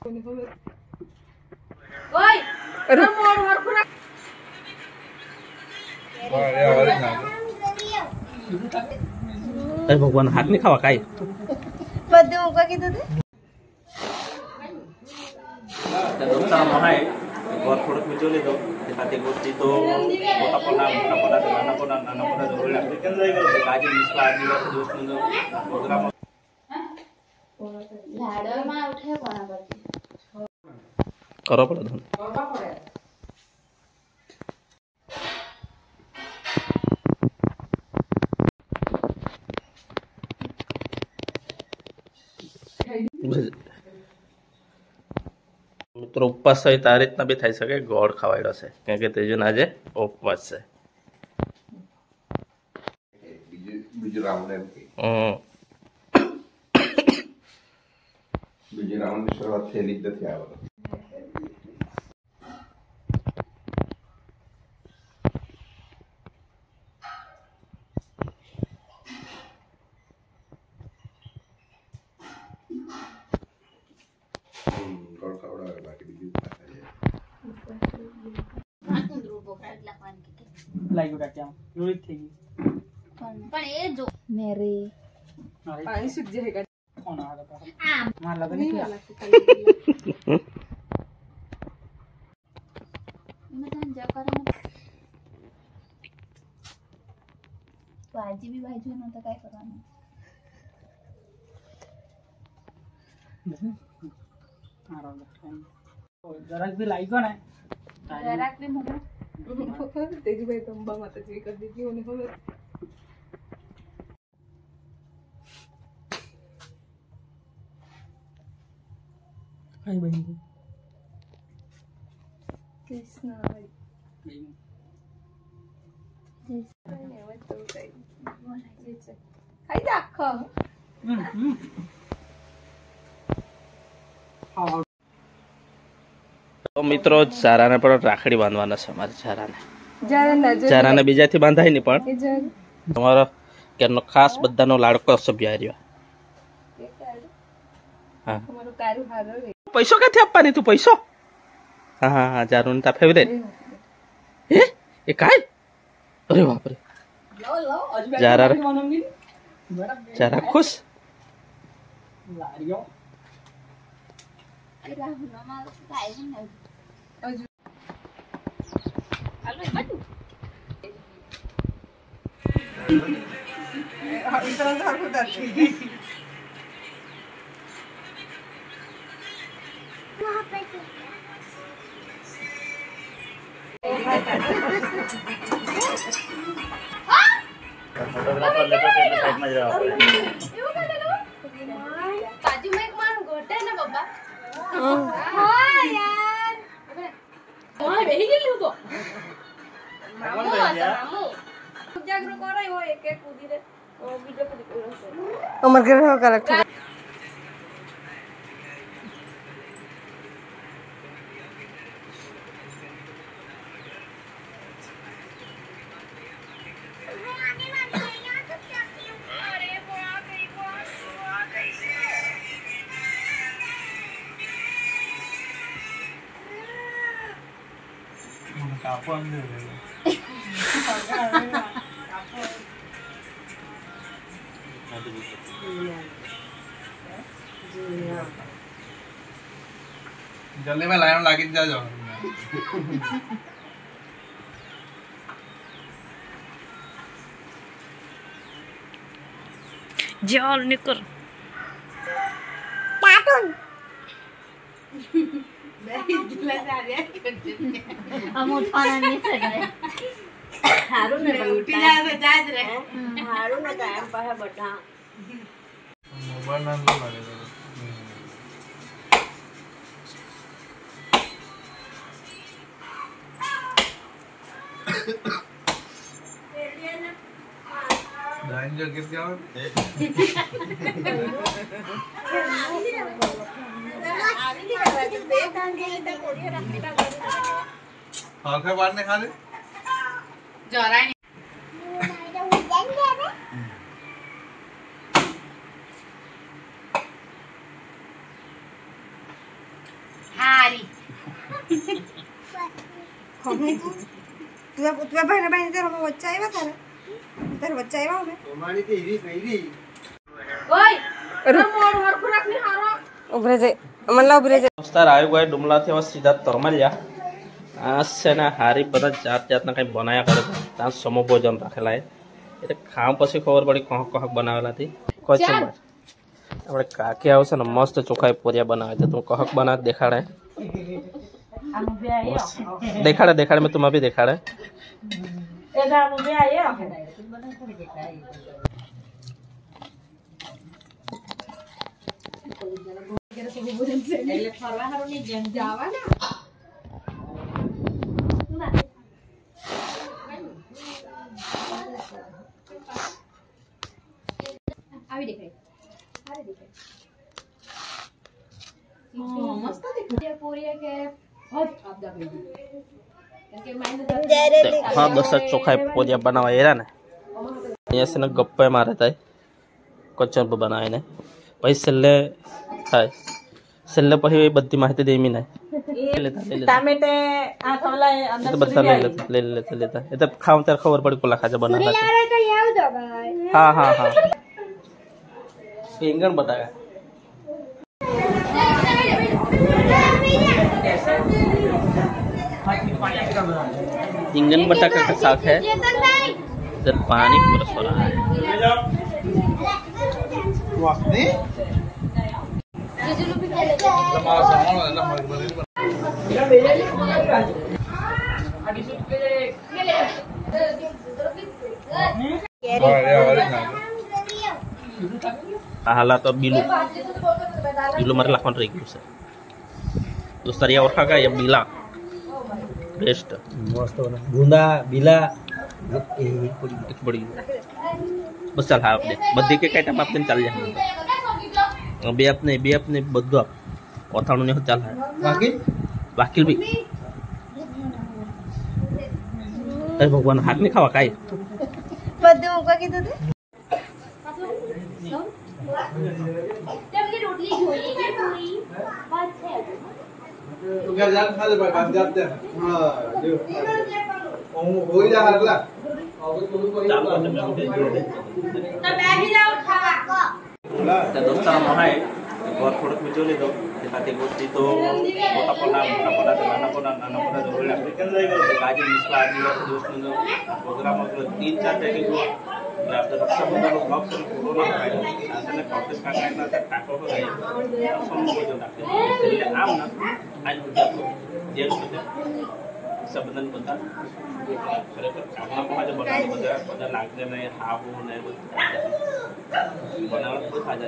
अरे भगवान हाथ नहीं खावा काई बदे मुका कीधु ते घर फोड़ मिचोले तो खाते गोष्टी तो मोटा पना नाना पना जरूरी है काजी मिसका आदिवासी दोस्त नो प्रोग्राम झाड़ में उठे कोना करती करो पड़ा धन मित्रों उपवास सहित आ रीतना भी थी सके गोड़ खवाड़ो से क्या तेजन आज उपवास से બીજું રાઉન્ડની શરૂઆત થયેલી જ નથી આ વખતે ગોળ ખવડાવે બાકી બીજું ના થાય લાગ્યું કાક્યા યોરી થઈ ગઈ પણ એ જો મેરે પાણી સુક જાય કોણ આ લોકો માર લગે નહીં મતલબ જો કરો ભાજી બી ભાજી ન તો કાઈ કરવાનું મારો જરાક भी લાગ્યો ને જરાક બી મને तेजभाई तंबा माता जी कर दीजिए उन्हें हो आई बहन कृष्ण खाई दाख तो मित्रों चारा ने पण राखड़ी बांधवाना छे मारे चारा ने बीजाथी बांधाय नहीं पण તમારો કેનો ખાસ બધાનો લાડકો સભ્ય આર્યો હા તમારું કારું હારો રે પૈસો ક્યાંથી આપવાની તું પૈસો હા હા હા જારું તા ફેવરેટ હે એ કાઈ અરે બાપ રે જારા રે જારા ખુશ લાડ્યો એ રાહુ નમા કાઈ ન હાલો એ બાજુ इतना सारा खुदा वहां पे फोटोग्राफर लेके साइड में जाओ बाजू में एक मां गोटे ना बाबा हां यार ओए बेही गेली तो मामू मामू जागरो कराई हो एक एक कूदी रे ओ वीडियो को दिखो उमर के हो कलेक्ट કાપો અંદર જલ્દી में लाइन लागी जाओ जल निकर कार्टून हम उठाना नहीं सके हारू ने उठी जाए तो जाज रे हारू ने टाइम पर है बटा मोबाइल ना लगे लाइन जो गिर गया आंखें बांधने खा ले जोरा तुझ्या बहिणी बहिणी तेरा बच्चा आया था तेरा बच्चा आया हमें तुम्हारी तो हिरी पहिरी ओय मोड़ हर खुराक नहीं हारो उभरे जे मला उभरे जे दोस्तार आयो गए डुमला थे सीधा तरमलिया आज से ना हारी बदा जात जात ना कहीं बनाया करे ता समो भोजन राखेला है एते खाम पछी खबर पड़ी कह कह बनावेला थी कोच हमरे काके आवसे न मस्त चोखा पोरिया बनावे थे तुम कहक बना देखाड़े देखाड़े मैं तुम अभी देखाड़े अभी देख मस्त दिख पोरिया के बहुत आपदा कर दी क्योंकि मैंने हाँ दोस्त चोखा पोरिया बनावा एरा ने ऐसे न गप्पे मारे था कोचन बनाए ने પછી છેલ્લે થાય છેલ્લે પછી બધી માહિતી દેમી ને टामेटे आ थवला अंदर तो बता लेता ये तो खाओ तेरे खबर पड़ी कोला खाजा बना हाँ हाँ हाँ इंगन बताया इंगन बटाका का साग है इधर पानी पूरा सो रहा है तो बिलू मारे लाखन रही गई से दोस्तार या ओरखा का या बिला बेस्ट मस्त बना बूंदा बिला एक बड़ी बस चल हाँ अपने बद्दी के काइट हम अपने चल जाएंगे अभी अपने बद्दू आप कोथाणु ने चल है वाकिल भी अरे भगवान हाथ में खावा काई बद्दू मुका की तो रोटली झोली की पूरी बात है तू घर जान खा ले बात जाते हैं हां जो हो ही जा हरला तो मैं ही जाऊं खावा तो दोस्तार मोहाय और थोड़ा वीडियो ले दो दिखाते गोष्टी तो मोटा पड़ा नाना पड़ा जरूर लगते काजी मिसला आदिवासी दोस्त ने प्रोग्राम में 3-4 जगह को आपने रक्षाबंधन को ब्लॉग से कोरोना आया असले कांग्रेस का कहना था टाको हो गई सब को जो रखते इसलिए आम ना आज बुझा तो जेल में सबंधन बता खरेखर कामना को जो बना लागने नहीं हाफ हो नहीं बनावट को खा जा